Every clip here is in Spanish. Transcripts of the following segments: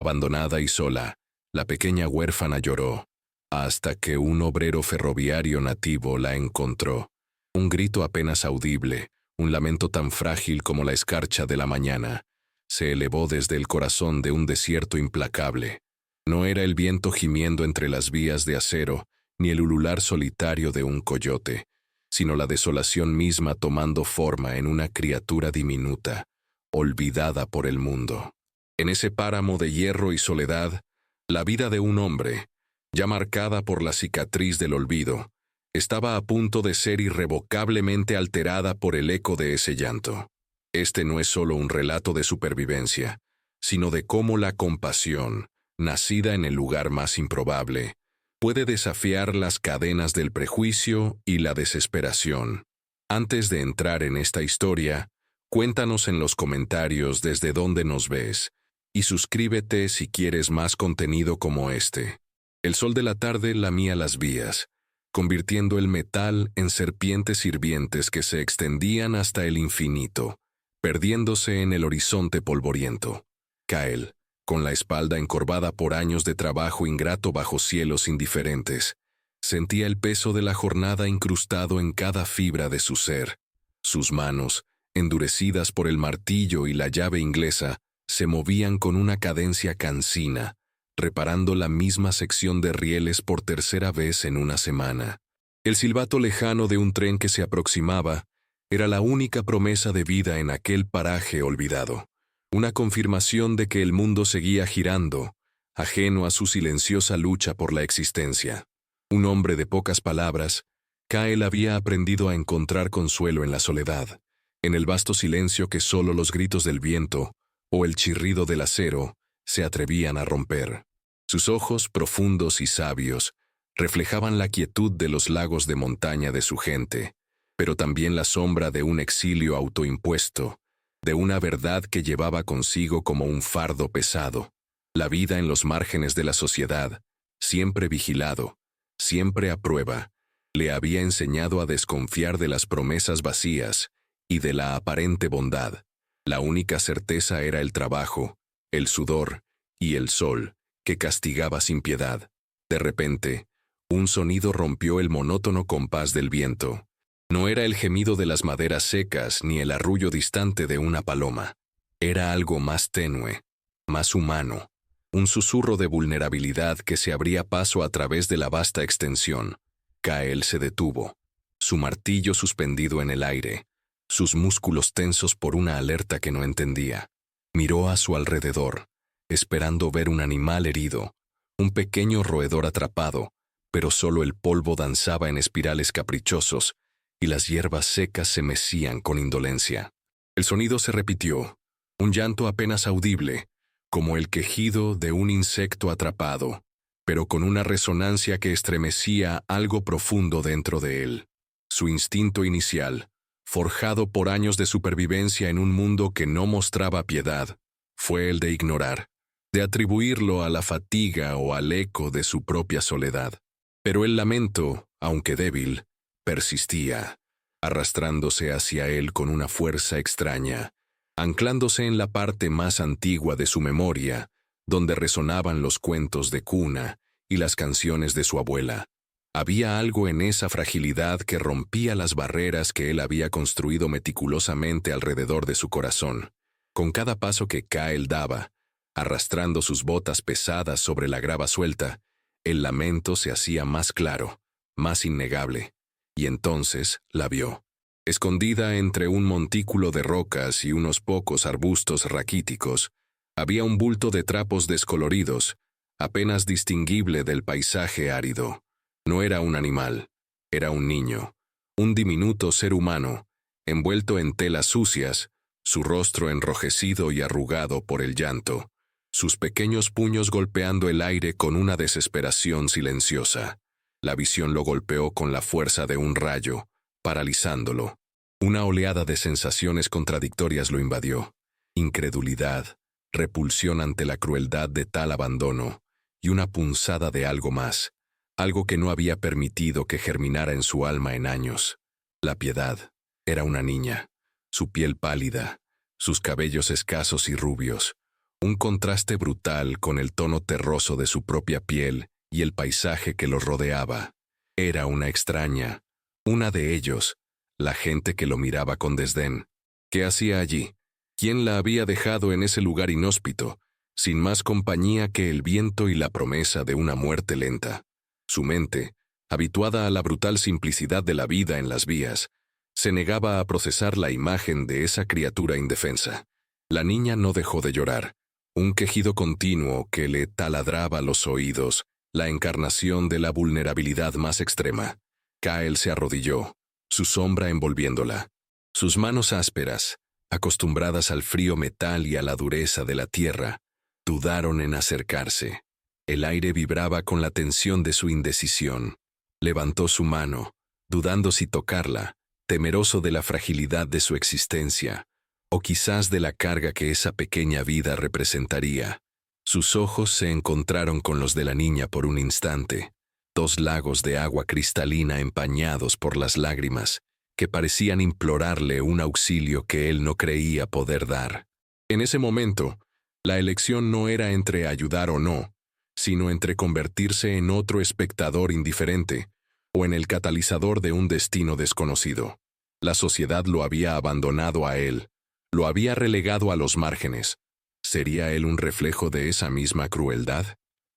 Abandonada y sola, la pequeña huérfana lloró, hasta que un obrero ferroviario nativo la encontró. Un grito apenas audible, un lamento tan frágil como la escarcha de la mañana, se elevó desde el corazón de un desierto implacable. No era el viento gimiendo entre las vías de acero, ni el ulular solitario de un coyote, sino la desolación misma tomando forma en una criatura diminuta, olvidada por el mundo. En ese páramo de hierro y soledad, la vida de un hombre, ya marcada por la cicatriz del olvido, estaba a punto de ser irrevocablemente alterada por el eco de ese llanto. Este no es solo un relato de supervivencia, sino de cómo la compasión, nacida en el lugar más improbable, puede desafiar las cadenas del prejuicio y la desesperación. Antes de entrar en esta historia, cuéntanos en los comentarios desde dónde nos ves, y suscríbete si quieres más contenido como este. El sol de la tarde lamía las vías, convirtiendo el metal en serpientes hirvientes que se extendían hasta el infinito, perdiéndose en el horizonte polvoriento. Kyle, con la espalda encorvada por años de trabajo ingrato bajo cielos indiferentes, sentía el peso de la jornada incrustado en cada fibra de su ser. Sus manos, endurecidas por el martillo y la llave inglesa, se movían con una cadencia cansina, reparando la misma sección de rieles por tercera vez en una semana. El silbato lejano de un tren que se aproximaba era la única promesa de vida en aquel paraje olvidado, una confirmación de que el mundo seguía girando, ajeno a su silenciosa lucha por la existencia. Un hombre de pocas palabras, Kyle había aprendido a encontrar consuelo en la soledad, en el vasto silencio que solo los gritos del viento o el chirrido del acero se atrevían a romper. Sus ojos, profundos y sabios, reflejaban la quietud de los lagos de montaña de su gente, pero también la sombra de un exilio autoimpuesto, de una verdad que llevaba consigo como un fardo pesado. La vida en los márgenes de la sociedad, siempre vigilado, siempre a prueba, le había enseñado a desconfiar de las promesas vacías y de la aparente bondad. La única certeza era el trabajo, el sudor y el sol, que castigaba sin piedad. De repente, un sonido rompió el monótono compás del viento. No era el gemido de las maderas secas ni el arrullo distante de una paloma. Era algo más tenue, más humano, un susurro de vulnerabilidad que se abría paso a través de la vasta extensión. Kyle se detuvo, su martillo suspendido en el aire, sus músculos tensos por una alerta que no entendía. Miró a su alrededor, esperando ver un animal herido, un pequeño roedor atrapado, pero solo el polvo danzaba en espirales caprichosos y las hierbas secas se mecían con indolencia. El sonido se repitió, un llanto apenas audible, como el quejido de un insecto atrapado, pero con una resonancia que estremecía algo profundo dentro de él. Su instinto inicial, forjado por años de supervivencia en un mundo que no mostraba piedad, fue el de ignorar, de atribuirlo a la fatiga o al eco de su propia soledad. Pero el lamento, aunque débil, persistía, arrastrándose hacia él con una fuerza extraña, anclándose en la parte más antigua de su memoria, donde resonaban los cuentos de cuna y las canciones de su abuela. Había algo en esa fragilidad que rompía las barreras que él había construido meticulosamente alrededor de su corazón. Con cada paso que Kyle daba, arrastrando sus botas pesadas sobre la grava suelta, el lamento se hacía más claro, más innegable. Y entonces la vio. Escondida entre un montículo de rocas y unos pocos arbustos raquíticos, había un bulto de trapos descoloridos, apenas distinguible del paisaje árido. No era un animal, era un niño, un diminuto ser humano, envuelto en telas sucias, su rostro enrojecido y arrugado por el llanto, sus pequeños puños golpeando el aire con una desesperación silenciosa. La visión lo golpeó con la fuerza de un rayo, paralizándolo. Una oleada de sensaciones contradictorias lo invadió: incredulidad, repulsión ante la crueldad de tal abandono, y una punzada de algo más, algo que no había permitido que germinara en su alma en años. La piedad. Era una niña, su piel pálida, sus cabellos escasos y rubios, un contraste brutal con el tono terroso de su propia piel y el paisaje que los rodeaba. Era una extraña, una de ellos, la gente que lo miraba con desdén. ¿Qué hacía allí? ¿Quién la había dejado en ese lugar inhóspito, sin más compañía que el viento y la promesa de una muerte lenta? Su mente, habituada a la brutal simplicidad de la vida en las vías, se negaba a procesar la imagen de esa criatura indefensa. La niña no dejó de llorar. Un quejido continuo que le taladraba los oídos, la encarnación de la vulnerabilidad más extrema. Kyle se arrodilló, su sombra envolviéndola. Sus manos ásperas, acostumbradas al frío metal y a la dureza de la tierra, dudaron en acercarse. El aire vibraba con la tensión de su indecisión. Levantó su mano, dudando si tocarla, temeroso de la fragilidad de su existencia, o quizás de la carga que esa pequeña vida representaría. Sus ojos se encontraron con los de la niña por un instante, dos lagos de agua cristalina empañados por las lágrimas, que parecían implorarle un auxilio que él no creía poder dar. En ese momento, la elección no era entre ayudar o no, sino entre convertirse en otro espectador indiferente o en el catalizador de un destino desconocido. La sociedad lo había abandonado a él, lo había relegado a los márgenes. ¿Sería él un reflejo de esa misma crueldad?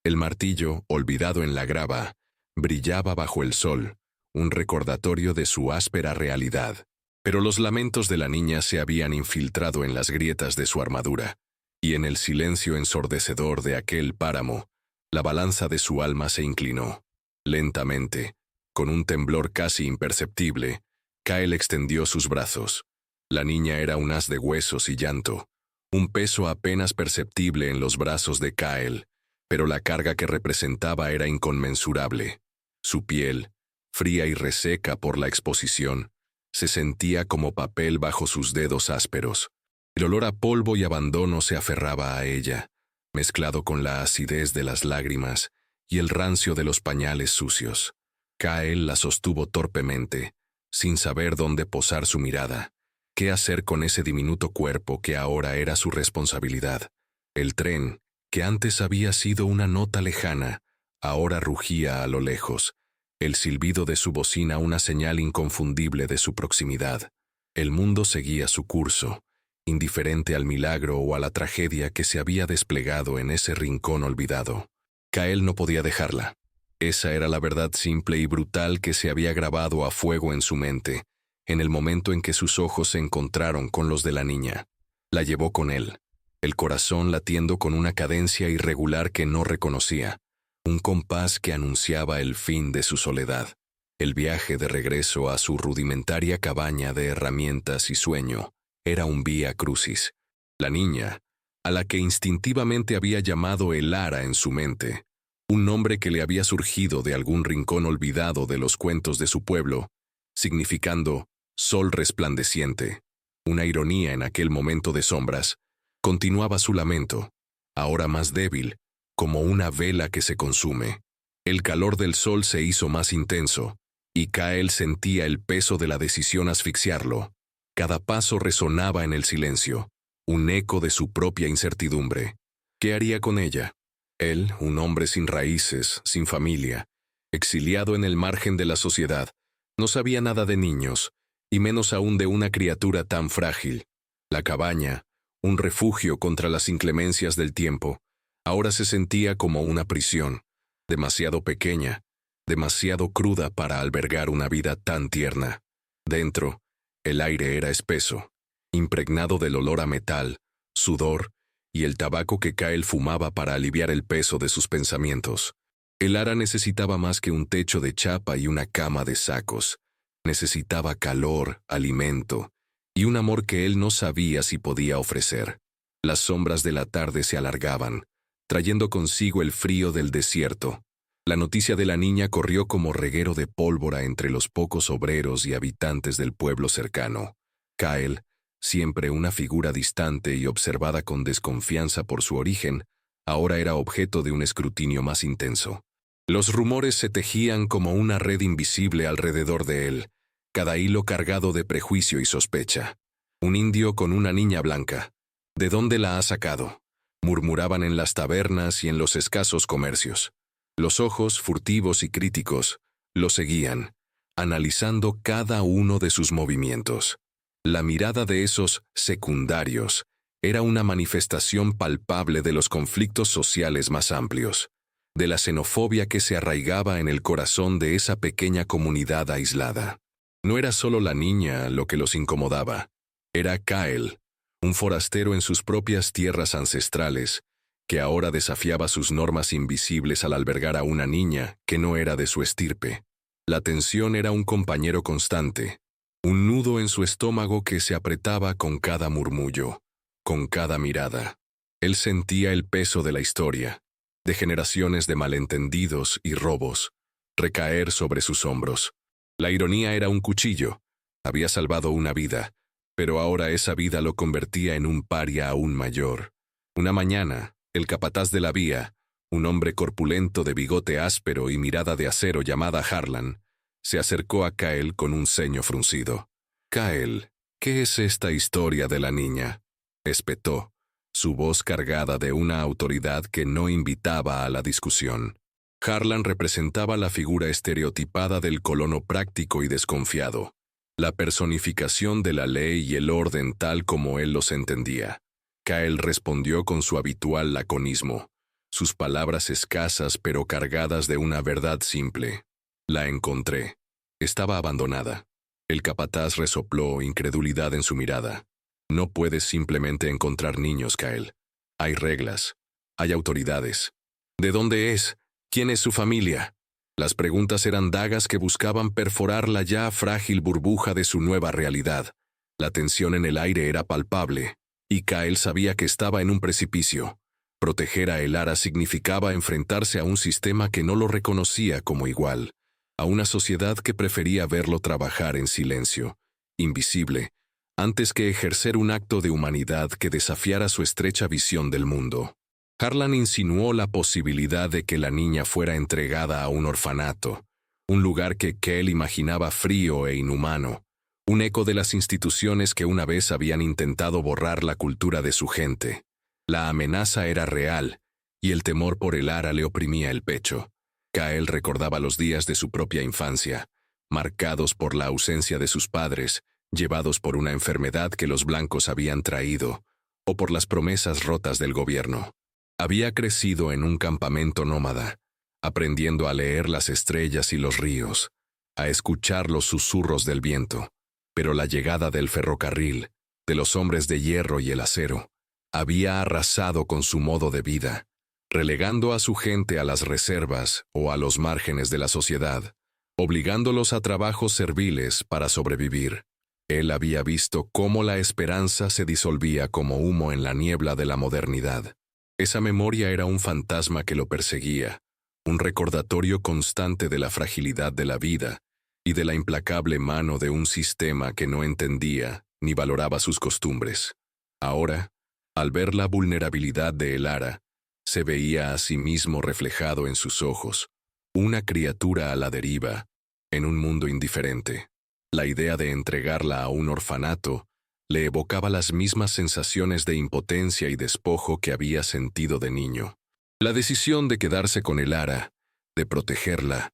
El martillo, olvidado en la grava, brillaba bajo el sol, un recordatorio de su áspera realidad. Pero los lamentos de la niña se habían infiltrado en las grietas de su armadura, y en el silencio ensordecedor de aquel páramo, la balanza de su alma se inclinó. Lentamente, con un temblor casi imperceptible, Kyle extendió sus brazos. La niña era un haz de huesos y llanto, un peso apenas perceptible en los brazos de Kyle, pero la carga que representaba era inconmensurable. Su piel, fría y reseca por la exposición, se sentía como papel bajo sus dedos ásperos. El olor a polvo y abandono se aferraba a ella, mezclado con la acidez de las lágrimas y el rancio de los pañales sucios. Kyle la sostuvo torpemente, sin saber dónde posar su mirada. ¿Qué hacer con ese diminuto cuerpo que ahora era su responsabilidad? El tren, que antes había sido una nota lejana, ahora rugía a lo lejos, el silbido de su bocina una señal inconfundible de su proximidad. El mundo seguía su curso, indiferente al milagro o a la tragedia que se había desplegado en ese rincón olvidado. Kyle no podía dejarla. Esa era la verdad simple y brutal que se había grabado a fuego en su mente, en el momento en que sus ojos se encontraron con los de la niña. La llevó con él, el corazón latiendo con una cadencia irregular que no reconocía, un compás que anunciaba el fin de su soledad, el viaje de regreso a su rudimentaria cabaña de herramientas y sueño. Era un vía crucis. La niña, a la que instintivamente había llamado Elara en su mente, un nombre que le había surgido de algún rincón olvidado de los cuentos de su pueblo, significando sol resplandeciente. Una ironía en aquel momento de sombras. Continuaba su lamento, ahora más débil, como una vela que se consume. El calor del sol se hizo más intenso, y Kyle sentía el peso de la decisión asfixiarlo. Cada paso resonaba en el silencio, un eco de su propia incertidumbre. ¿Qué haría con ella? Él, un hombre sin raíces, sin familia, exiliado en el margen de la sociedad, no sabía nada de niños, y menos aún de una criatura tan frágil. La cabaña, un refugio contra las inclemencias del tiempo, ahora se sentía como una prisión, demasiado pequeña, demasiado cruda para albergar una vida tan tierna. Dentro, el aire era espeso, impregnado del olor a metal, sudor y el tabaco que Kyle fumaba para aliviar el peso de sus pensamientos. Elara necesitaba más que un techo de chapa y una cama de sacos. Necesitaba calor, alimento y un amor que él no sabía si podía ofrecer. Las sombras de la tarde se alargaban, trayendo consigo el frío del desierto. La noticia de la niña corrió como reguero de pólvora entre los pocos obreros y habitantes del pueblo cercano. Kyle, siempre una figura distante y observada con desconfianza por su origen, ahora era objeto de un escrutinio más intenso. Los rumores se tejían como una red invisible alrededor de él, cada hilo cargado de prejuicio y sospecha. Un indio con una niña blanca. ¿De dónde la ha sacado? Murmuraban en las tabernas y en los escasos comercios. Los ojos, furtivos y críticos, lo seguían, analizando cada uno de sus movimientos. La mirada de esos secundarios era una manifestación palpable de los conflictos sociales más amplios, de la xenofobia que se arraigaba en el corazón de esa pequeña comunidad aislada. No era solo la niña lo que los incomodaba, era Kyle, un forastero en sus propias tierras ancestrales, que ahora desafiaba sus normas invisibles al albergar a una niña que no era de su estirpe. La tensión era un compañero constante, un nudo en su estómago que se apretaba con cada murmullo, con cada mirada. Él sentía el peso de la historia, de generaciones de malentendidos y robos, recaer sobre sus hombros. La ironía era un cuchillo. Había salvado una vida, pero ahora esa vida lo convertía en un paria aún mayor. Una mañana, el capataz de la vía, un hombre corpulento de bigote áspero y mirada de acero llamada Harlan, se acercó a Kyle con un ceño fruncido. «Kyle, ¿qué es esta historia de la niña?», espetó, su voz cargada de una autoridad que no invitaba a la discusión. Harlan representaba la figura estereotipada del colono práctico y desconfiado, la personificación de la ley y el orden tal como él los entendía. Kyle respondió con su habitual laconismo, sus palabras escasas pero cargadas de una verdad simple. «La encontré. Estaba abandonada». El capataz resopló incredulidad en su mirada. «No puedes simplemente encontrar niños, Kyle. Hay reglas. Hay autoridades. ¿De dónde es? ¿Quién es su familia?». Las preguntas eran dagas que buscaban perforar la ya frágil burbuja de su nueva realidad. La tensión en el aire era palpable, y Kyle sabía que estaba en un precipicio. Proteger a Elara significaba enfrentarse a un sistema que no lo reconocía como igual, a una sociedad que prefería verlo trabajar en silencio, invisible, antes que ejercer un acto de humanidad que desafiara su estrecha visión del mundo. Harlan insinuó la posibilidad de que la niña fuera entregada a un orfanato, un lugar que Kyle imaginaba frío e inhumano, un eco de las instituciones que una vez habían intentado borrar la cultura de su gente. La amenaza era real, y el temor por Elara le oprimía el pecho. Kyle recordaba los días de su propia infancia, marcados por la ausencia de sus padres, llevados por una enfermedad que los blancos habían traído, o por las promesas rotas del gobierno. Había crecido en un campamento nómada, aprendiendo a leer las estrellas y los ríos, a escuchar los susurros del viento, pero la llegada del ferrocarril, de los hombres de hierro y el acero, había arrasado con su modo de vida, relegando a su gente a las reservas o a los márgenes de la sociedad, obligándolos a trabajos serviles para sobrevivir. Él había visto cómo la esperanza se disolvía como humo en la niebla de la modernidad. Esa memoria era un fantasma que lo perseguía, un recordatorio constante de la fragilidad de la vida y de la implacable mano de un sistema que no entendía ni valoraba sus costumbres. Ahora, al ver la vulnerabilidad de Elara, se veía a sí mismo reflejado en sus ojos, una criatura a la deriva, en un mundo indiferente. La idea de entregarla a un orfanato le evocaba las mismas sensaciones de impotencia y despojo que había sentido de niño. La decisión de quedarse con Elara, de protegerla,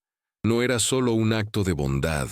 no era solo un acto de bondad,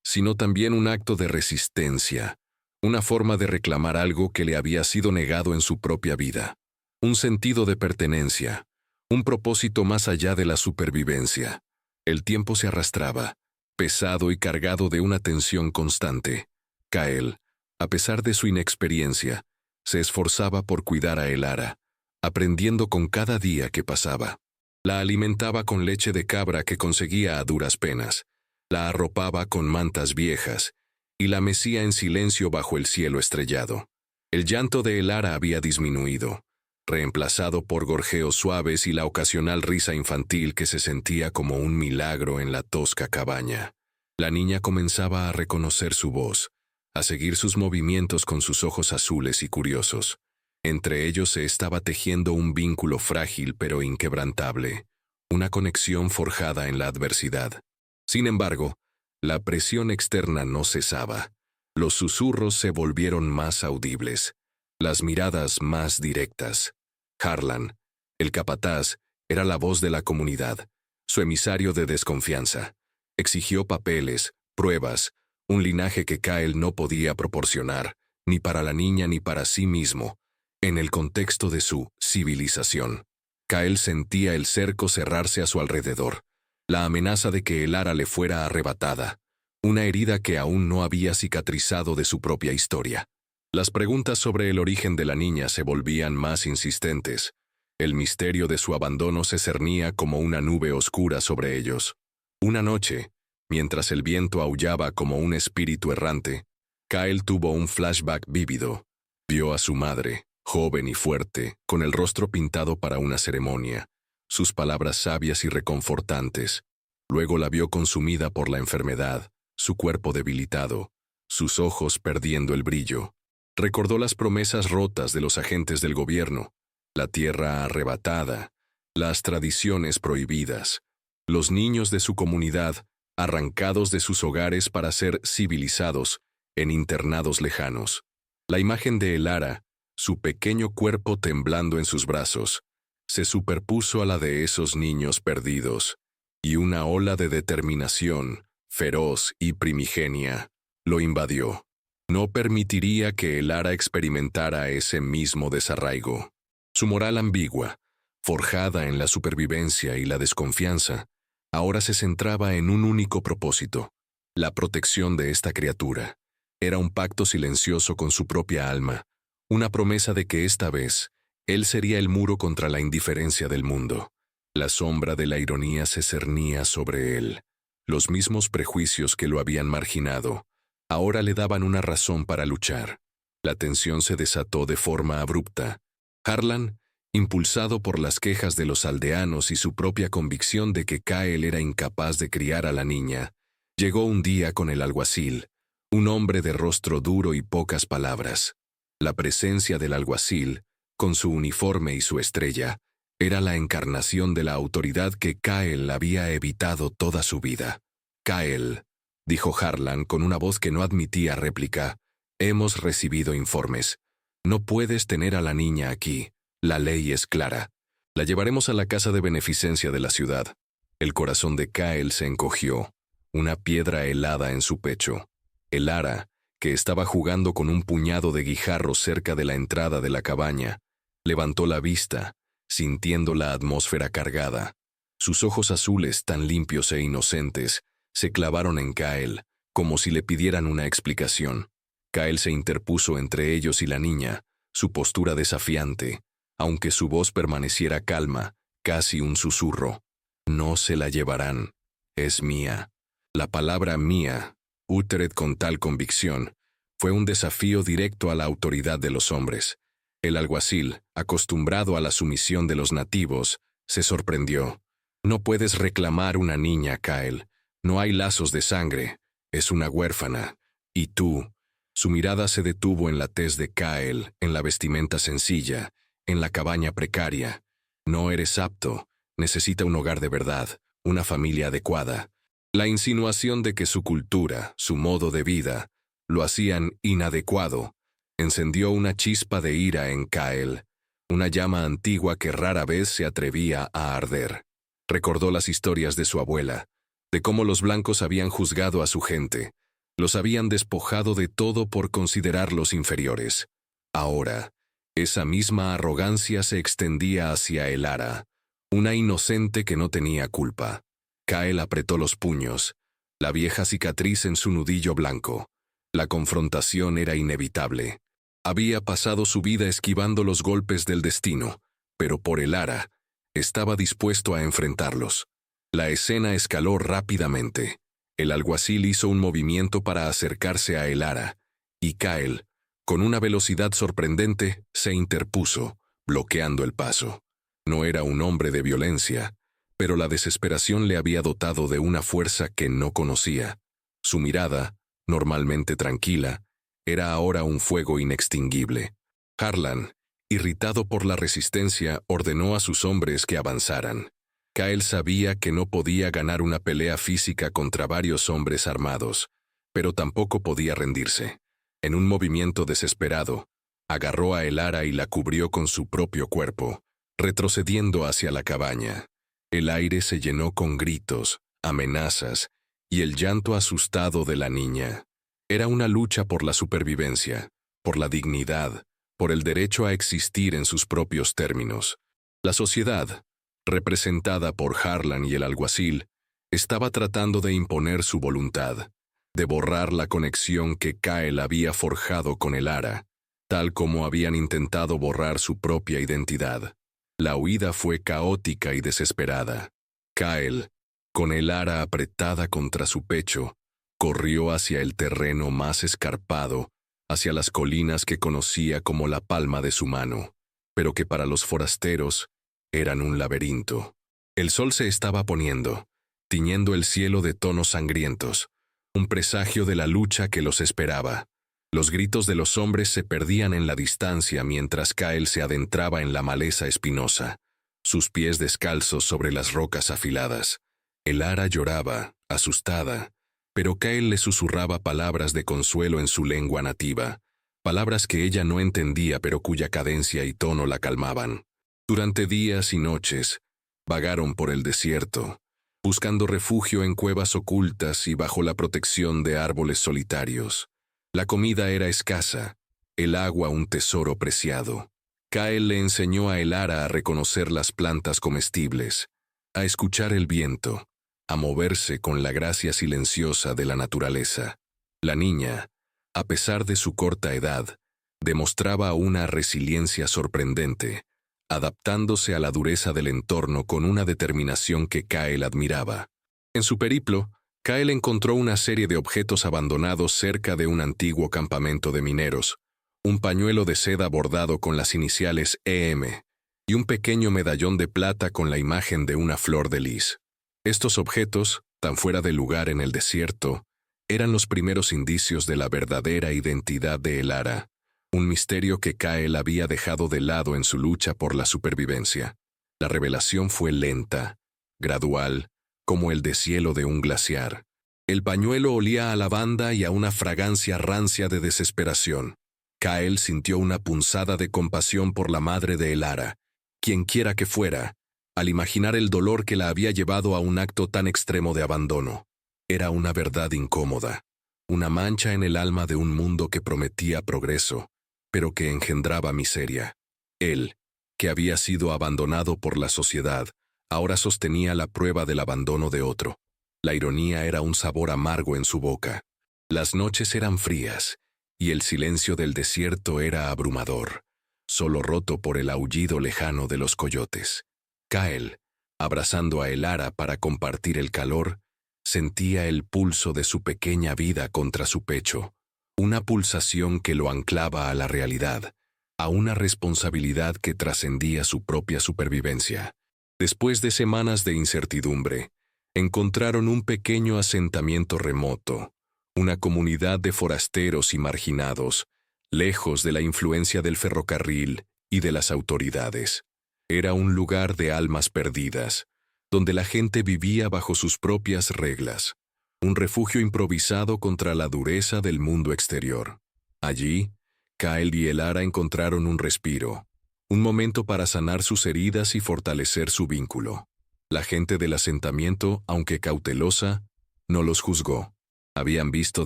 sino también un acto de resistencia, una forma de reclamar algo que le había sido negado en su propia vida, un sentido de pertenencia, un propósito más allá de la supervivencia. El tiempo se arrastraba, pesado y cargado de una tensión constante. Kyle, a pesar de su inexperiencia, se esforzaba por cuidar a Elara, aprendiendo con cada día que pasaba. La alimentaba con leche de cabra que conseguía a duras penas, la arropaba con mantas viejas y la mecía en silencio bajo el cielo estrellado. El llanto de Elara había disminuido, reemplazado por gorjeos suaves y la ocasional risa infantil que se sentía como un milagro en la tosca cabaña. La niña comenzaba a reconocer su voz, a seguir sus movimientos con sus ojos azules y curiosos. Entre ellos se estaba tejiendo un vínculo frágil pero inquebrantable, una conexión forjada en la adversidad. Sin embargo, la presión externa no cesaba. Los susurros se volvieron más audibles, las miradas más directas. Harlan, el capataz, era la voz de la comunidad, su emisario de desconfianza. Exigió papeles, pruebas, un linaje que Kyle no podía proporcionar, ni para la niña ni para sí mismo, en el contexto de su civilización. Kyle sentía el cerco cerrarse a su alrededor, la amenaza de que Elara le fuera arrebatada, una herida que aún no había cicatrizado de su propia historia. Las preguntas sobre el origen de la niña se volvían más insistentes. El misterio de su abandono se cernía como una nube oscura sobre ellos. Una noche, mientras el viento aullaba como un espíritu errante, Kyle tuvo un flashback vívido. Vio a su madre, joven y fuerte, con el rostro pintado para una ceremonia, sus palabras sabias y reconfortantes. Luego la vio consumida por la enfermedad, su cuerpo debilitado, sus ojos perdiendo el brillo. Recordó las promesas rotas de los agentes del gobierno, la tierra arrebatada, las tradiciones prohibidas, los niños de su comunidad arrancados de sus hogares para ser civilizados en internados lejanos. La imagen de Elara, su pequeño cuerpo temblando en sus brazos, se superpuso a la de esos niños perdidos, y una ola de determinación, feroz y primigenia, lo invadió. No permitiría que Elara experimentara ese mismo desarraigo. Su moral ambigua, forjada en la supervivencia y la desconfianza, ahora se centraba en un único propósito: la protección de esta criatura. Era un pacto silencioso con su propia alma, una promesa de que esta vez él sería el muro contra la indiferencia del mundo. La sombra de la ironía se cernía sobre él. Los mismos prejuicios que lo habían marginado ahora le daban una razón para luchar. La tensión se desató de forma abrupta. Harlan, impulsado por las quejas de los aldeanos y su propia convicción de que Kyle era incapaz de criar a la niña, llegó un día con el alguacil, un hombre de rostro duro y pocas palabras. La presencia del alguacil, con su uniforme y su estrella, era la encarnación de la autoridad que Kyle había evitado toda su vida. «Kyle», dijo Harlan con una voz que no admitía réplica, «hemos recibido informes. No puedes tener a la niña aquí. La ley es clara. La llevaremos a la casa de beneficencia de la ciudad». El corazón de Kyle se encogió, una piedra helada en su pecho. Elara, que estaba jugando con un puñado de guijarros cerca de la entrada de la cabaña, levantó la vista, sintiendo la atmósfera cargada. Sus ojos azules, tan limpios e inocentes, se clavaron en Kyle, como si le pidieran una explicación. Kyle se interpuso entre ellos y la niña, su postura desafiante, aunque su voz permaneciera calma, casi un susurro. «No se la llevarán. Es mía». La palabra «mía», uttered con tal convicción, fue un desafío directo a la autoridad de los hombres. El alguacil, acostumbrado a la sumisión de los nativos, se sorprendió. «No puedes reclamar una niña, Kyle. No hay lazos de sangre. Es una huérfana. Y tú». Su mirada se detuvo en la tez de Kyle, en la vestimenta sencilla, en la cabaña precaria. «No eres apto. Necesita un hogar de verdad, una familia adecuada». La insinuación de que su cultura, su modo de vida, lo hacían inadecuado, encendió una chispa de ira en Kyle, una llama antigua que rara vez se atrevía a arder. Recordó las historias de su abuela, de cómo los blancos habían juzgado a su gente, los habían despojado de todo por considerarlos inferiores. Ahora, esa misma arrogancia se extendía hacia Elara, una inocente que no tenía culpa. Kyle apretó los puños, la vieja cicatriz en su nudillo blanco. La confrontación era inevitable. Había pasado su vida esquivando los golpes del destino, pero por Elara, estaba dispuesto a enfrentarlos. La escena escaló rápidamente. El alguacil hizo un movimiento para acercarse a Elara, y Kyle, con una velocidad sorprendente, se interpuso, bloqueando el paso. No era un hombre de violencia, pero la desesperación le había dotado de una fuerza que no conocía. Su mirada, normalmente tranquila, era ahora un fuego inextinguible. Harlan, irritado por la resistencia, ordenó a sus hombres que avanzaran. Kyle sabía que no podía ganar una pelea física contra varios hombres armados, pero tampoco podía rendirse. En un movimiento desesperado, agarró a Elara y la cubrió con su propio cuerpo, retrocediendo hacia la cabaña. El aire se llenó con gritos, amenazas y el llanto asustado de la niña. Era una lucha por la supervivencia, por la dignidad, por el derecho a existir en sus propios términos. La sociedad, representada por Harlan y el alguacil, estaba tratando de imponer su voluntad, de borrar la conexión que Kyle había forjado con Elara, tal como habían intentado borrar su propia identidad. La huida fue caótica y desesperada. Kyle, con Elara apretada contra su pecho, corrió hacia el terreno más escarpado, hacia las colinas que conocía como la palma de su mano, pero que para los forasteros eran un laberinto. El sol se estaba poniendo, tiñendo el cielo de tonos sangrientos, un presagio de la lucha que los esperaba. Los gritos de los hombres se perdían en la distancia mientras Kyle se adentraba en la maleza espinosa, sus pies descalzos sobre las rocas afiladas. Elara lloraba, asustada, pero Kyle le susurraba palabras de consuelo en su lengua nativa, palabras que ella no entendía pero cuya cadencia y tono la calmaban. Durante días y noches, vagaron por el desierto, buscando refugio en cuevas ocultas y bajo la protección de árboles solitarios. La comida era escasa, el agua un tesoro preciado. Kyle le enseñó a Elara a reconocer las plantas comestibles, a escuchar el viento, a moverse con la gracia silenciosa de la naturaleza. La niña, a pesar de su corta edad, demostraba una resiliencia sorprendente, adaptándose a la dureza del entorno con una determinación que Kyle admiraba. En su periplo, Kyle encontró una serie de objetos abandonados cerca de un antiguo campamento de mineros, un pañuelo de seda bordado con las iniciales EM y un pequeño medallón de plata con la imagen de una flor de lis. Estos objetos, tan fuera de lugar en el desierto, eran los primeros indicios de la verdadera identidad de Elara, un misterio que Kyle había dejado de lado en su lucha por la supervivencia. La revelación fue lenta, gradual, como el deshielo de un glaciar. El pañuelo olía a lavanda y a una fragancia rancia de desesperación. Kyle sintió una punzada de compasión por la madre de Elara, quienquiera que fuera, al imaginar el dolor que la había llevado a un acto tan extremo de abandono. Era una verdad incómoda, una mancha en el alma de un mundo que prometía progreso, pero que engendraba miseria. Él, que había sido abandonado por la sociedad, ahora sostenía la prueba del abandono de otro. La ironía era un sabor amargo en su boca. Las noches eran frías, y el silencio del desierto era abrumador, solo roto por el aullido lejano de los coyotes. Kyle, abrazando a Elara para compartir el calor, sentía el pulso de su pequeña vida contra su pecho, una pulsación que lo anclaba a la realidad, a una responsabilidad que trascendía su propia supervivencia. Después de semanas de incertidumbre, encontraron un pequeño asentamiento remoto, una comunidad de forasteros y marginados, lejos de la influencia del ferrocarril y de las autoridades. Era un lugar de almas perdidas, donde la gente vivía bajo sus propias reglas, un refugio improvisado contra la dureza del mundo exterior. Allí, Kyle y Elara encontraron un respiro, un momento para sanar sus heridas y fortalecer su vínculo. La gente del asentamiento, aunque cautelosa, no los juzgó. Habían visto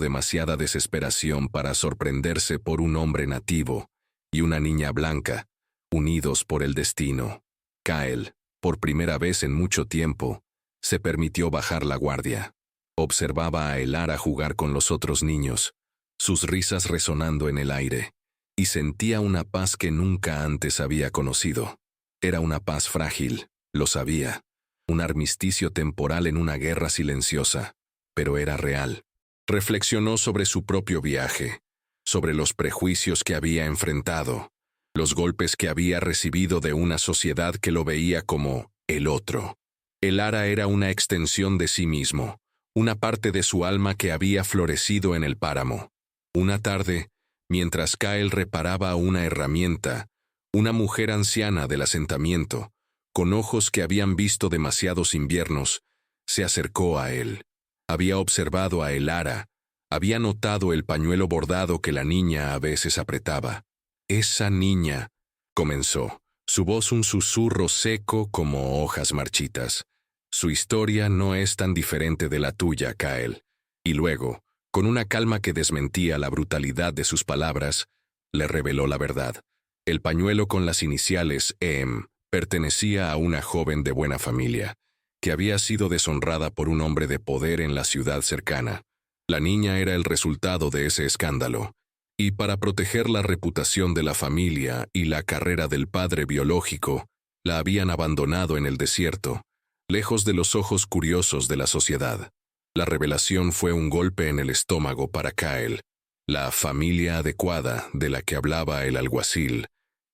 demasiada desesperación para sorprenderse por un hombre nativo y una niña blanca, unidos por el destino. Kyle, por primera vez en mucho tiempo, se permitió bajar la guardia. Observaba a Elara jugar con los otros niños, sus risas resonando en el aire, y sentía una paz que nunca antes había conocido. Era una paz frágil, lo sabía, un armisticio temporal en una guerra silenciosa, pero era real. Reflexionó sobre su propio viaje, sobre los prejuicios que había enfrentado, los golpes que había recibido de una sociedad que lo veía como el otro. Elara era una extensión de sí mismo, una parte de su alma que había florecido en el páramo. Una tarde, mientras Kyle reparaba una herramienta, una mujer anciana del asentamiento, con ojos que habían visto demasiados inviernos, se acercó a él. Había observado a Elara, había notado el pañuelo bordado que la niña a veces apretaba. «Esa niña», comenzó, Su voz un susurro seco como hojas marchitas. Su historia no es tan diferente de la tuya, Kyle. Y luego, con una calma que desmentía la brutalidad de sus palabras, le reveló la verdad. El pañuelo con las iniciales EM pertenecía a una joven de buena familia, que había sido deshonrada por un hombre de poder en la ciudad cercana. La niña era el resultado de ese escándalo, y para proteger la reputación de la familia y la carrera del padre biológico, la habían abandonado en el desierto, lejos de los ojos curiosos de la sociedad. La revelación fue un golpe en el estómago para Kyle. La familia adecuada de la que hablaba el alguacil,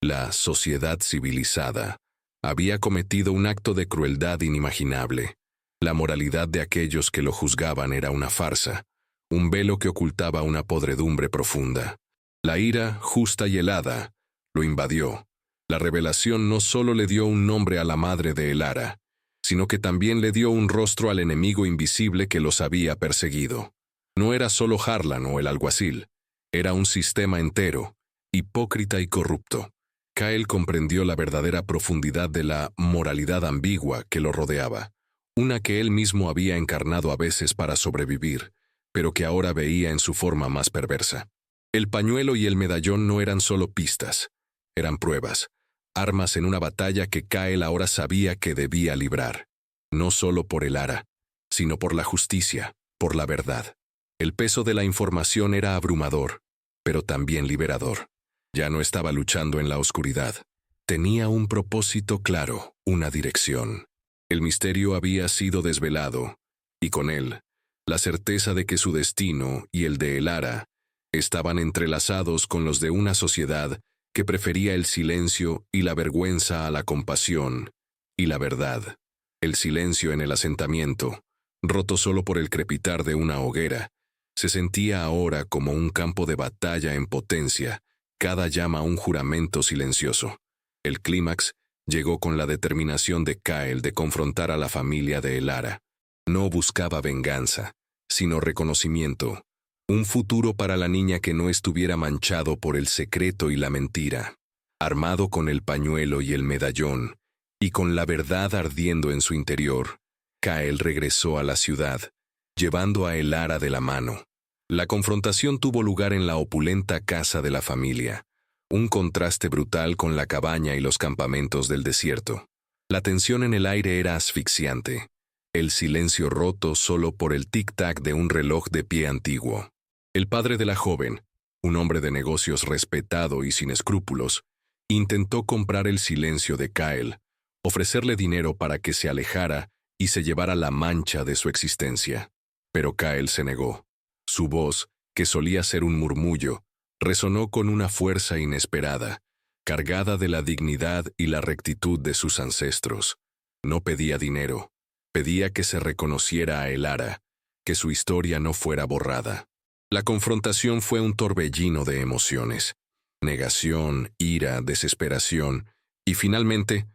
la sociedad civilizada, había cometido un acto de crueldad inimaginable. La moralidad de aquellos que lo juzgaban era una farsa, un velo que ocultaba una podredumbre profunda. La ira, justa y helada, lo invadió. La revelación no solo le dio un nombre a la madre de Elara, sino que también le dio un rostro al enemigo invisible que los había perseguido. No era solo Harlan o el alguacil, era un sistema entero, hipócrita y corrupto. Kyle comprendió la verdadera profundidad de la moralidad ambigua que lo rodeaba, una que él mismo había encarnado a veces para sobrevivir, pero que ahora veía en su forma más perversa. El pañuelo y el medallón no eran solo pistas, eran pruebas, armas en una batalla que Kyle ahora sabía que debía librar, no solo por Elara, sino por la justicia, por la verdad. El peso de la información era abrumador, pero también liberador. Ya no estaba luchando en la oscuridad. Tenía un propósito claro, una dirección. El misterio había sido desvelado, y con él, la certeza de que su destino y el de Elara estaban entrelazados con los de una sociedad que prefería el silencio y la vergüenza a la compasión y la verdad. El silencio en el asentamiento, roto solo por el crepitar de una hoguera, se sentía ahora como un campo de batalla en potencia, cada llama un juramento silencioso. El clímax llegó con la determinación de Kyle de confrontar a la familia de Elara. No buscaba venganza, sino reconocimiento, un futuro para la niña que no estuviera manchado por el secreto y la mentira. Armado con el pañuelo y el medallón, y con la verdad ardiendo en su interior, Kyle regresó a la ciudad, llevando a Elara de la mano. La confrontación tuvo lugar en la opulenta casa de la familia, un contraste brutal con la cabaña y los campamentos del desierto. La tensión en el aire era asfixiante, el silencio roto solo por el tic-tac de un reloj de pie antiguo. El padre de la joven, un hombre de negocios respetado y sin escrúpulos, intentó comprar el silencio de Kyle, ofrecerle dinero para que se alejara y se llevara la mancha de su existencia. Pero Kyle se negó. Su voz, que solía ser un murmullo, resonó con una fuerza inesperada, cargada de la dignidad y la rectitud de sus ancestros. No pedía dinero, pedía que se reconociera a Elara, que su historia no fuera borrada. La confrontación fue un torbellino de emociones, negación, ira, desesperación y finalmente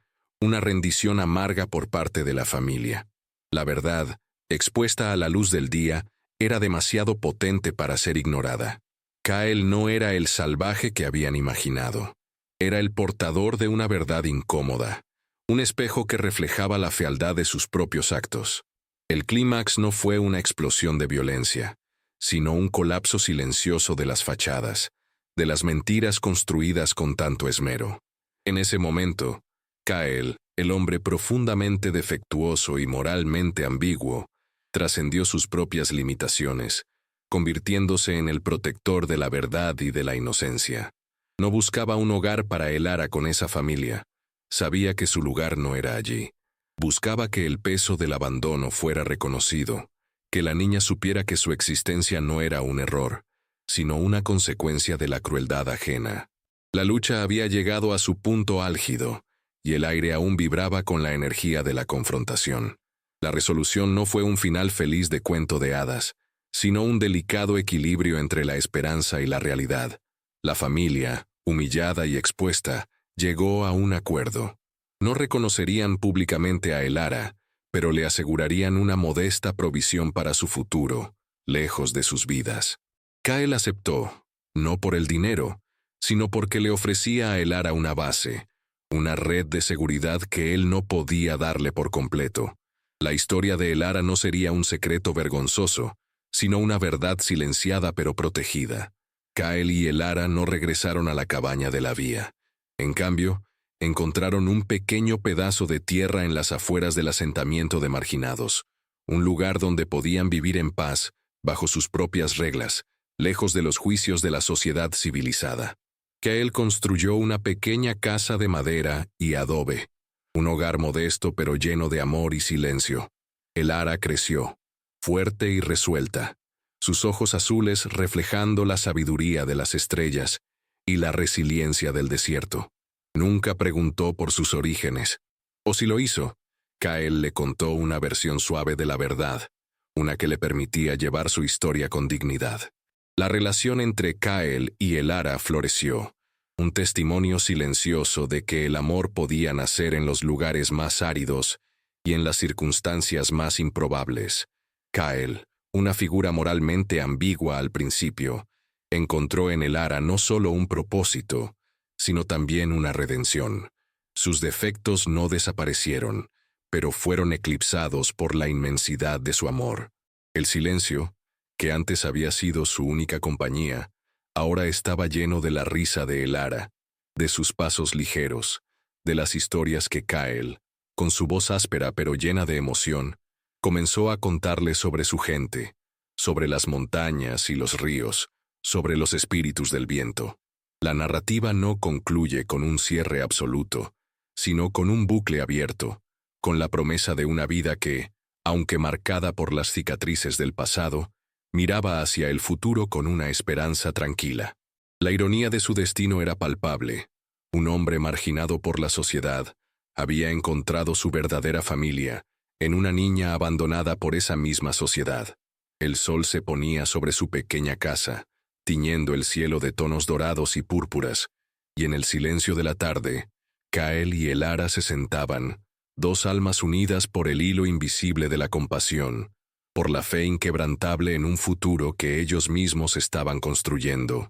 una rendición amarga por parte de la familia. La verdad, expuesta a la luz del día, era demasiado potente para ser ignorada. Kyle no era el salvaje que habían imaginado. Era el portador de una verdad incómoda, un espejo que reflejaba la fealdad de sus propios actos. El clímax no fue una explosión de violencia, sino un colapso silencioso de las fachadas, de las mentiras construidas con tanto esmero. En ese momento, Kyle, el hombre profundamente defectuoso y moralmente ambiguo, trascendió sus propias limitaciones, convirtiéndose en el protector de la verdad y de la inocencia. No buscaba un hogar para Elara con esa familia. Sabía que su lugar no era allí. Buscaba que el peso del abandono fuera reconocido, que la niña supiera que su existencia no era un error, sino una consecuencia de la crueldad ajena. La lucha había llegado a su punto álgido, y el aire aún vibraba con la energía de la confrontación. La resolución no fue un final feliz de cuento de hadas, sino un delicado equilibrio entre la esperanza y la realidad. La familia, humillada y expuesta, llegó a un acuerdo. No reconocerían públicamente a Elara, pero le asegurarían una modesta provisión para su futuro, lejos de sus vidas. Kyle aceptó, no por el dinero, sino porque le ofrecía a Elara una base, una red de seguridad que él no podía darle por completo. La historia de Elara no sería un secreto vergonzoso, sino una verdad silenciada pero protegida. Kael y Elara no regresaron a la cabaña de la vía. En cambio, encontraron un pequeño pedazo de tierra en las afueras del asentamiento de marginados, un lugar donde podían vivir en paz, bajo sus propias reglas, lejos de los juicios de la sociedad civilizada. Kael construyó una pequeña casa de madera y adobe, un hogar modesto pero lleno de amor y silencio. Elara creció, fuerte y resuelta, sus ojos azules reflejando la sabiduría de las estrellas y la resiliencia del desierto. Nunca preguntó por sus orígenes, o si lo hizo, Kael le contó una versión suave de la verdad, una que le permitía llevar su historia con dignidad. La relación entre Kael y Elara floreció, un testimonio silencioso de que el amor podía nacer en los lugares más áridos y en las circunstancias más improbables. Kael, una figura moralmente ambigua al principio, encontró en Elara no solo un propósito, sino también una redención. Sus defectos no desaparecieron, pero fueron eclipsados por la inmensidad de su amor. El silencio, que antes había sido su única compañía, ahora estaba lleno de la risa de Elara, de sus pasos ligeros, de las historias que Kael, con su voz áspera pero llena de emoción, comenzó a contarle sobre su gente, sobre las montañas y los ríos, sobre los espíritus del viento. La narrativa no concluye con un cierre absoluto, sino con un bucle abierto, con la promesa de una vida que, aunque marcada por las cicatrices del pasado, miraba hacia el futuro con una esperanza tranquila. La ironía de su destino era palpable. Un hombre marginado por la sociedad había encontrado su verdadera familia en una niña abandonada por esa misma sociedad. El sol se ponía sobre su pequeña casa, tiñendo el cielo de tonos dorados y púrpuras, y en el silencio de la tarde, Kael y Elara se sentaban, dos almas unidas por el hilo invisible de la compasión, por la fe inquebrantable en un futuro que ellos mismos estaban construyendo.